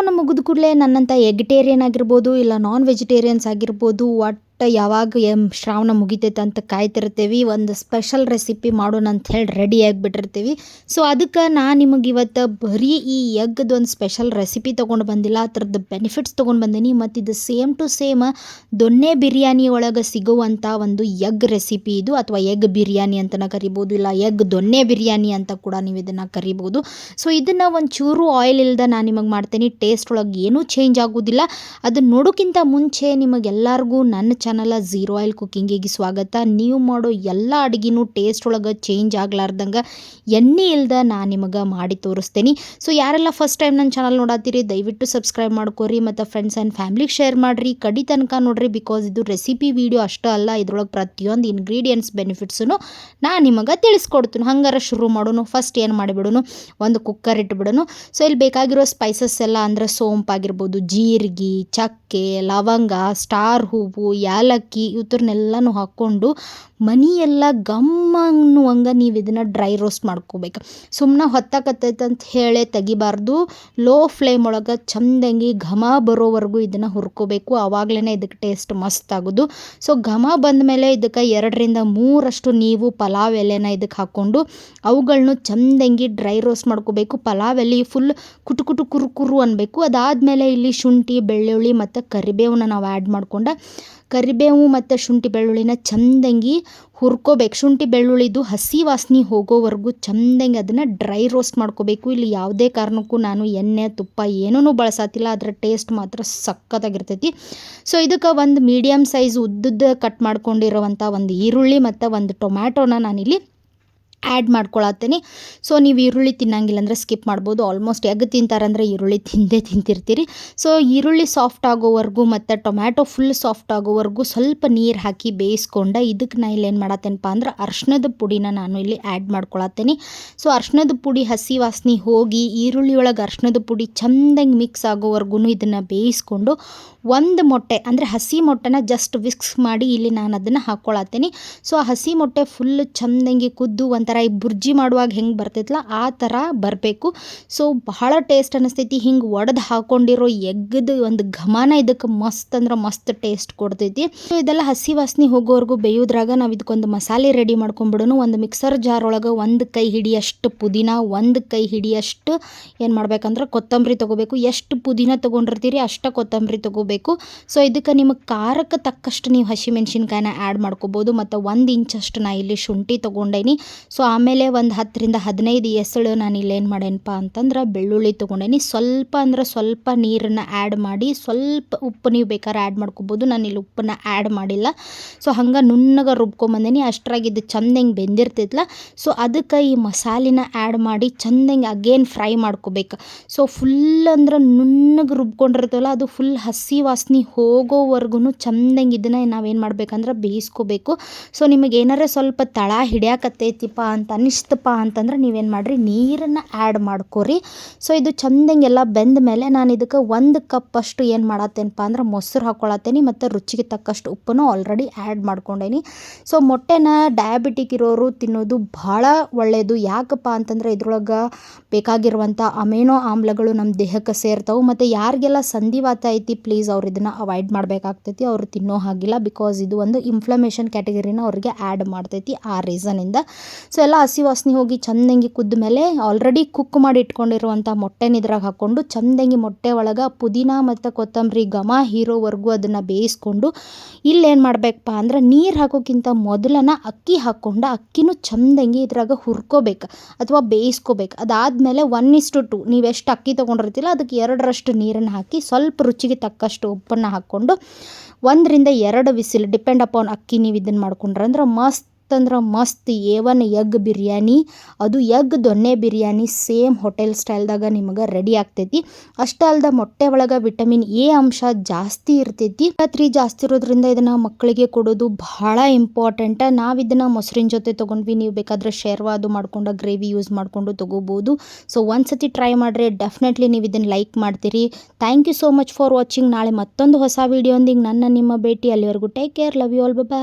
ಶ್ರಾವಣ ಮುಗಿದ ಕೂಡಲೇ ನನ್ನಂಥ ಎಗ್ಟೇರಿಯನ್ ಆಗಿರ್ಬೋದು ಇಲ್ಲ ನಾನ್ ವೆಜಿಟೇರಿಯನ್ಸ್ ಆಗಿರ್ಬೋದು ಯಾವಾಗ ಶ್ರಾವಣ ಮುಗಿತೈತೆ ಅಂತ ಕಾಯ್ತಿರ್ತೀವಿ. ಒಂದು ಸ್ಪೆಷಲ್ ರೆಸಿಪಿ ಮಾಡೋಣ ಅಂತ ಹೇಳಿ ರೆಡಿ ಆಗಿಬಿಟ್ಟಿರ್ತೀವಿ. ಸೊ ಅದಕ್ಕೆ ನಾನು ನಿಮಗೆ ಇವತ್ತು ಬರೀ ಈ ಎಗ್ದು ಒಂದು ಸ್ಪೆಷಲ್ ರೆಸಿಪಿ ತೊಗೊಂಡು ಬಂದಿಲ್ಲ, ಅದ್ರದ್ದು ಬೆನಿಫಿಟ್ಸ್ ತೊಗೊಂಡು ಬಂದೀನಿ. ಮತ್ತು ಇದು ಸೇಮ್ ಟು ಸೇಮ್ ದೊನ್ನೆ ಬಿರಿಯಾನಿ ಒಳಗೆ ಸಿಗುವಂಥ ಒಂದು ಎಗ್ ರೆಸಿಪಿ ಇದು, ಅಥವಾ ಎಗ್ ಬಿರಿಯಾನಿ ಅಂತಲೇ ಕರಿಬೋದು, ಇಲ್ಲ ಎಗ್ ದೊನ್ನೆ ಬಿರಿಯಾನಿ ಅಂತ ಕೂಡ ನೀವು ಇದನ್ನು ಕರಿಬೋದು. ಸೊ ಇದನ್ನು ಒಂಚೂರು ಆಯಿಲ್ ಇಲ್ಲದೆ ನಾನು ನಿಮಗೆ ಮಾಡ್ತೀನಿ. ಟೇಸ್ಟ್ ಒಳಗೆ ಏನೂ ಚೇಂಜ್ ಆಗೋದಿಲ್ಲ. ಅದನ್ನು ನೋಡೋಕ್ಕಿಂತ ಮುಂಚೆ ನಿಮಗೆಲ್ಲರಿಗೂ ನನ್ನ ಚಾನಲ್ ಝೀರೋ ಆಯಿಲ್ ಕುಕ್ಕಿಂಗಿಗೆ ಸ್ವಾಗತ. ನೀವು ಮಾಡೋ ಎಲ್ಲ ಅಡುಗೆನೂ ಟೇಸ್ಟ್ ಒಳಗೆ ಚೇಂಜ್ ಆಗ್ಲಾರ್ದಂಗೆ ಎಣ್ಣೆ ಇಲ್ದೆ ನಾನು ನಿಮಗೆ ಮಾಡಿ ತೋರಿಸ್ತೀನಿ. ಸೊ ಯಾರೆಲ್ಲ ಫಸ್ಟ್ ಟೈಮ್ ನನ್ನ ಚಾನಲ್ ನೋಡತ್ತೀರಿ ದಯವಿಟ್ಟು ಸಬ್ಸ್ಕ್ರೈಬ್ ಮಾಡ್ಕೊರಿ ಮತ್ತು ಫ್ರೆಂಡ್ಸ್ ಆ್ಯಂಡ್ ಫ್ಯಾಮ್ಲಿಗೆ ಶೇರ್ ಮಾಡಿರಿ, ಕಡಿ ತನಕ ನೋಡ್ರಿ. ಬಿಕಾಸ್ ಇದು ರೆಸಿಪಿ ವಿಡಿಯೋ ಅಷ್ಟೇ ಅಲ್ಲ, ಇದ್ರೊಳಗೆ ಪ್ರತಿಯೊಂದು ಇಂಗ್ರೀಡಿಯೆಂಟ್ಸ್ ಬೆನಿಫಿಟ್ಸನ್ನು ನಾನು ನಿಮಗೆ ತಿಳಿಸ್ಕೊಡ್ತೀನಿ. ಹಂಗಾರೆ ಶುರು ಮಾಡೋಣ. ಫಸ್ಟ್ ಏನು ಮಾಡಿಬಿಡೋನು, ಒಂದು ಕುಕ್ಕರ್ ಇಟ್ಬಿಡೋನು. ಸೊ ಇಲ್ಲಿ ಬೇಕಾಗಿರೋ ಸ್ಪೈಸಸ್ ಎಲ್ಲ ಅಂದರೆ ಸೋಂಪಾಗಿರ್ಬೋದು, ಜೀರಿಗೆ, ಚಕ್ಕೆ, ಲವಂಗ, ಸ್ಟಾರ್ ಹೂವು, ಯಾಲಕ್ಕಿ ಇವತ್ರನ್ನೆಲ್ಲನೂ ಹಾಕ್ಕೊಂಡು ಮನೆಯೆಲ್ಲ ಗಮ್ ಅನ್ನುವಂಗೆ ನೀವು ಇದನ್ನು ಡ್ರೈ ರೋಸ್ಟ್ ಮಾಡ್ಕೋಬೇಕು. ಸುಮ್ಮನೆ ಹೊತ್ತಾಕತ್ತೈತೆ ಅಂತ ಹೇಳಿ ತೆಗಿಬಾರ್ದು. ಲೋ ಫ್ಲೇಮ್ ಒಳಗೆ ಚಂದಂಗಿ ಘಮ ಬರೋವರೆಗೂ ಇದನ್ನು ಹುರ್ಕೋಬೇಕು. ಆವಾಗಲೇ ಇದಕ್ಕೆ ಟೇಸ್ಟ್ ಮಸ್ತ್ ಆಗೋದು. ಸೊ ಘಮ ಬಂದ ಮೇಲೆ ಇದಕ್ಕೆ 2ರಿಂದ 3 ನೀವು ಪಲಾವ್ ಎಲೆನ ಇದಕ್ಕೆ ಹಾಕ್ಕೊಂಡು ಅವುಗಳನ್ನೂ ಚಂದಂಗಿ ಡ್ರೈ ರೋಸ್ಟ್ ಮಾಡ್ಕೋಬೇಕು. ಪಲಾವ್ ಎಲೆ ಫುಲ್ ಕುಟು ಕುಟು ಕುರು ಅನ್ನಬೇಕು. ಅದಾದಮೇಲೆ ಇಲ್ಲಿ ಶುಂಠಿ, ಬೆಳ್ಳುಳ್ಳಿ ಮತ್ತು ಕರಿಬೇವನ್ನ ನಾವು ಆ್ಯಡ್ ಮಾಡ್ಕೊಂಡು ಕರಿಬೇವು ಮತ್ತು ಶುಂಠಿ ಬೆಳ್ಳುಳ್ಳಿನ ಚಂದಂಗಿ ಹುರ್ಕೋಬೇಕು. ಶುಂಠಿ ಬೆಳ್ಳುಳ್ಳಿದು ಹಸಿ ವಾಸನೆ ಹೋಗೋವರೆಗೂ ಚಂದಂಗಿ ಅದನ್ನು ಡ್ರೈ ರೋಸ್ಟ್ ಮಾಡ್ಕೋಬೇಕು. ಇಲ್ಲಿ ಯಾವುದೇ ಕಾರಣಕ್ಕೂ ನಾನು ಎಣ್ಣೆ ತುಪ್ಪ ಏನೂ ಬಳಸತ್ತಿಲ್ಲ, ಅದರ ಟೇಸ್ಟ್ ಮಾತ್ರ ಸಖತ್ತಾಗಿರ್ತೈತಿ. ಸೊ ಇದಕ್ಕೆ ಒಂದು ಮೀಡಿಯಮ್ ಸೈಜ್ ಉದ್ದದ ಕಟ್ ಮಾಡ್ಕೊಂಡಿರೋವಂಥ ಒಂದು ಈರುಳ್ಳಿ ಮತ್ತು ಒಂದು ಟೊಮ್ಯಾಟೋನ ನಾನಿಲ್ಲಿ ಆ್ಯಡ್ ಮಾಡ್ಕೊಳತ್ತೀನಿ. ಸೊ ನೀವು ಈರುಳ್ಳಿ ತಿನ್ನಂಗಿಲ್ಲ ಅಂದರೆ ಸ್ಕಿಪ್ ಮಾಡ್ಬೋದು. ಆಲ್ಮೋಸ್ಟ್ ಎಗ್ ತಿಂತಾರಂದರೆ ಈರುಳ್ಳಿ ತಿಂತಿರ್ತೀರಿ. ಸೊ ಈರುಳ್ಳಿ ಸಾಫ್ಟ್ ಆಗೋವರೆಗೂ ಮತ್ತು ಟೊಮ್ಯಾಟೊ ಫುಲ್ ಸಾಫ್ಟ್ ಆಗೋವರೆಗೂ ಸ್ವಲ್ಪ ನೀರು ಹಾಕಿ ಬೇಯಿಸ್ಕೊಂಡು ಇದಕ್ಕೆ ನಾನು ಇಲ್ಲಿ ಏನು ಮಾಡತ್ತೇನಪ್ಪ ಅಂದ್ರೆ ಅರ್ಶಿಣದ ಪುಡಿನ ನಾನು ಇಲ್ಲಿ ಆ್ಯಡ್ ಮಾಡ್ಕೊಳತ್ತೀನಿ. ಸೊ ಅರ್ಶಿಣದ ಪುಡಿ ಹಸಿ ವಾಸನೆ ಹೋಗಿ ಈರುಳ್ಳಿ ಒಳಗೆ ಅರ್ಶಿಣದ ಪುಡಿ ಚಂದಂಗೆ ಮಿಕ್ಸ್ ಆಗೋವರೆಗೂ ಇದನ್ನು ಬೇಯಿಸ್ಕೊಂಡು ಒಂದು ಮೊಟ್ಟೆ ಅಂದರೆ ಹಸಿ ಮೊಟ್ಟೆನ ಜಸ್ಟ್ ವಿಕ್ಸ್ ಮಾಡಿ ಇಲ್ಲಿ ನಾನು ಅದನ್ನು ಹಾಕ್ಕೊಳತ್ತೀನಿ. ಸೊ ಆ ಹಸಿ ಮೊಟ್ಟೆ ಫುಲ್ ಚಂದಂಗಿ ಕುದ್ದು ಒಂಥರ ಈ ಬುರ್ಜಿ ಮಾಡುವಾಗ ಹೆಂಗೆ ಬರ್ತೈತಲ್ಲ ಆ ಥರ ಬರಬೇಕು. ಸೊ ಬಹಳ ಟೇಸ್ಟ್ ಅನ್ನಿಸ್ತೈತಿ. ಹಿಂಗೆ ಒಡೆದು ಹಾಕ್ಕೊಂಡಿರೋ ಎಗ್ಗದು ಒಂದು ಘಮನ ಇದಕ್ಕೆ ಮಸ್ತ್ ಅಂದ್ರೆ ಮಸ್ತ್ ಟೇಸ್ಟ್ ಕೊಡ್ತೈತಿ. ಸೊ ಇದೆಲ್ಲ ಹಸಿ ವಾಸನೆ ಹೋಗೋವರೆಗೂ ಬೇಯೋದ್ರಾಗ ನಾವು ಇದಕ್ಕೊಂದು ಮಸಾಲೆ ರೆಡಿ ಮಾಡ್ಕೊಂಡ್ಬಿಡೋನು. ಒಂದು ಮಿಕ್ಸರ್ ಜಾರ್ ಒಳಗೆ 1 ಕೈ ಹಿಡಿಯಷ್ಟು ಪುದೀನ, 1 ಕೈ ಹಿಡಿಯಷ್ಟು ಏನು ಮಾಡ್ಬೇಕಂದ್ರೆ ಕೊತ್ತಂಬರಿ ತೊಗೋಬೇಕು. ಎಷ್ಟು ಪುದೀನ ತೊಗೊಂಡಿರ್ತೀರಿ ಅಷ್ಟು ಕೊತ್ತಂಬರಿ ತೊಗೋಬೇಕು. ಸೊ ಇದಕ್ಕೆ ನಿಮಗೆ ಖಾರಕ್ಕೆ ತಕ್ಕಷ್ಟು ನೀವು ಹಸಿಮೆಣ್ಸಿನ್ಕಾಯಿನ ಆ್ಯಡ್ ಮಾಡ್ಕೋಬೋದು. ಮತ್ತು 1 ಇಂಚಷ್ಟು ನಾ ಇಲ್ಲಿ ಶುಂಠಿ ತೊಗೊಂಡೇನಿ. ಸೊ ಆಮೇಲೆ ಒಂದು 10ರಿಂದ 15 ಎಸಳು ನಾನು ಇಲ್ಲಿ ಏನು ಮಾಡೇನಪ್ಪ ಅಂತಂದ್ರೆ ಬೆಳ್ಳುಳ್ಳಿ ತೊಗೊಂಡೇನಿ. ಸ್ವಲ್ಪ ಅಂದ್ರೆ ಸ್ವಲ್ಪ ನೀರನ್ನು ಆ್ಯಡ್ ಮಾಡಿ ಸ್ವಲ್ಪ ಉಪ್ಪು ನೀವು ಬೇಕಾದ್ರೆ ಆ್ಯಡ್ ಮಾಡ್ಕೋಬೋದು. ನಾನು ಇಲ್ಲಿ ಉಪ್ಪನ್ನು ಆ್ಯಡ್ ಮಾಡಿಲ್ಲ. ಸೊ ಹಂಗೆ ನುಣ್ಣಗೆ ರುಬ್ಕೊಂಬಂದೇನಿ. ಅಷ್ಟರಾಗಿದ್ದು ಚಂದಂಗೆ ಬೆಂದಿರ್ತೈತಲ್ಲ, ಸೊ ಅದಕ್ಕೆ ಈ ಮಸಾಲಿನ ಆ್ಯಡ್ ಮಾಡಿ ಚಂದಂಗೆ ಅಗೇನ್ ಫ್ರೈ ಮಾಡ್ಕೋಬೇಕು. ಸೊ ಫುಲ್ ಅಂದ್ರೆ ನುಣ್ಣಗೆ ರುಬ್ಕೊಂಡಿರ್ತವಲ್ಲ ಅದು ಫುಲ್ ಹಸಿ ವಾಸನೆ ಹೋಗೋವರೆಗೂ ಚಂದಂಗೆ ಇದನ್ನು ನಾವೇನು ಮಾಡ್ಬೇಕಂದ್ರೆ ಬೇಯಿಸ್ಕೋಬೇಕು. ಸೊ ನಿಮಗೆ ಏನಾರ ಸ್ವಲ್ಪ ತಳ ಹಿಡಿಯಾಕತ್ತೈತಿಪ್ಪ ಅಂತ ಅನಿಸ್ತಪ್ಪ ಅಂತಂದ್ರೆ ನೀವೇನು ಮಾಡಿರಿ ನೀರನ್ನು ಆ್ಯಡ್ ಮಾಡ್ಕೊರಿ. ಸೊ ಇದು ಚಂದಂಗೆ ಎಲ್ಲ ಬೆಂದ ಮೇಲೆ ನಾನು ಇದಕ್ಕೆ 1 ಕಪ್ ಅಷ್ಟು ಏನು ಮಾಡತ್ತೇನಪ್ಪ ಅಂದ್ರೆ ಮೊಸರು ಹಾಕ್ಕೊಳತ್ತೇನೆ ಮತ್ತು ರುಚಿಗೆ ತಕ್ಕಷ್ಟು ಉಪ್ಪನ್ನು ಆಲ್ರೆಡಿ ಆ್ಯಡ್ ಮಾಡ್ಕೊಂಡೇನಿ. ಸೊ ಮೊಟ್ಟೆನ ಡಯಾಬಿಟಿಕ್ ಇರೋರು ತಿನ್ನೋದು ಭಾಳ ಒಳ್ಳೆಯದು. ಯಾಕಪ್ಪ ಅಂತಂದರೆ ಇದ್ರೊಳಗೆ ಬೇಕಾಗಿರುವಂಥ ಅಮೈನೋ ಆಮ್ಲಗಳು ನಮ್ಮ ದೇಹಕ್ಕೆ ಸೇರ್ತಾವೆ. ಮತ್ತು ಯಾರಿಗೆಲ್ಲ ಸಂಧಿವಾತ ಐತಿ ಪ್ಲೀಸ್ ಅವ್ರು ಇದನ್ನು ಅವಾಯ್ಡ್ ಮಾಡಬೇಕಾಗ್ತೈತಿ. ಅವರು ತಿನ್ನೋ ಹಾಗಿಲ್ಲ. ಬಿಕಾಸ್ ಇದು ಒಂದು ಇನ್ಫ್ಲಮೇಷನ್ ಕ್ಯಾಟಗರಿನ ಅವ್ರಿಗೆ ಆ್ಯಡ್ ಮಾಡ್ತೈತಿ ಆ ರೀಸನಿಂದ. ಸೊ ಎಲ್ಲ ಹಸಿ ವಾಸನೆ ಹೋಗಿ ಚಂದಂಗಿ ಕುದ್ದ ಮೇಲೆ ಆಲ್ರೆಡಿ ಕುಕ್ ಮಾಡಿ ಇಟ್ಕೊಂಡಿರುವಂಥ ಮೊಟ್ಟೆನ ಇದ್ರಾಗ ಹಾಕ್ಕೊಂಡು ಚಂದಂಗಿ ಮೊಟ್ಟೆ ಒಳಗೆ ಪುದೀನ ಮತ್ತು ಕೊತ್ತಂಬರಿ ಘಮ ಹೀರೋವರೆಗೂ ಅದನ್ನು ಬೇಯಿಸ್ಕೊಂಡು ಇಲ್ಲೇನು ಮಾಡಬೇಕಪ್ಪ ಅಂದ್ರೆ ನೀರು ಹಾಕೋಕ್ಕಿಂತ ಮೊದಲನ ಅಕ್ಕಿ ಹಾಕ್ಕೊಂಡು ಅಕ್ಕಿನೂ ಚಂದಂಗಿ ಇದ್ರಾಗ ಹುರ್ಕೋಬೇಕು ಅಥವಾ ಬೇಯಿಸ್ಕೋಬೇಕು. ಅದಾದಮೇಲೆ 1:2 ನೀವು ಎಷ್ಟು ಅಕ್ಕಿ ತೊಗೊಂಡಿರ್ತಿಲ್ಲ ಅದಕ್ಕೆ 2ರಷ್ಟು ನೀರನ್ನು ಹಾಕಿ ಸ್ವಲ್ಪ ರುಚಿಗೆ ತಕ್ಕಷ್ಟು ಉಪ್ಪನ್ನು ಹಾಕ್ಕೊಂಡು 1ರಿಂದ 2 ವಿಸಿಲ್ ಡಿಪೆಂಡ್ ಅಪಾನ್ ಅಕ್ಕಿ ನೀವು ಇದನ್ನು ಮಾಡ್ಕೊಂಡ್ರೆ ಅಂದ್ರೆ ಮಸ್ತ್ A1 ಎಗ್ ಬಿರಿಯಾನಿ, ಅದು ಎಗ್ ದೊನ್ನೆ ಬಿರಿಯಾನಿ ಸೇಮ್ ಹೋಟೆಲ್ ಸ್ಟೈಲ್ದಾಗ ನಿಮಗೆ ರೆಡಿ ಆಗ್ತೈತಿ. ಅಷ್ಟೇ ಅಲ್ದ ಮೊಟ್ಟೆ ಒಳಗೆ ವಿಟಮಿನ್ ಎ ಅಂಶ ಜಾಸ್ತಿ ಇರ್ತೈತಿ. 3 ಜಾಸ್ತಿ ಇರೋದ್ರಿಂದ ಇದನ್ನು ಮಕ್ಕಳಿಗೆ ಕೊಡೋದು ಬಹಳ ಇಂಪಾರ್ಟೆಂಟ್. ನಾವು ಇದನ್ನು ಮೊಸರಿನ ಜೊತೆ ತೊಗೊಂಡ್ವಿ, ನೀವು ಬೇಕಾದರೆ ಶೇರ್ವಾದು ಮಾಡ್ಕೊಂಡು ಗ್ರೇವಿ ಯೂಸ್ ಮಾಡಿಕೊಂಡು ತೊಗೋಬೋದು. ಸೊ ಒಂದ್ಸತಿ ಟ್ರೈ ಮಾಡಿರಿ, ಡೆಫಿನೆಟ್ಲಿ ನೀವು ಇದನ್ನು ಲೈಕ್ ಮಾಡ್ತೀರಿ. Thank you so much for watching. ನಾಳೆ ಮತ್ತೊಂದು ಹೊಸ ವಿಡಿಯೋ ಒಂದಿಗೆ ನಿಮ್ಮ ಭೇಟಿ. ಅಲ್ಲಿವರೆಗೂ take care, love you all, bye.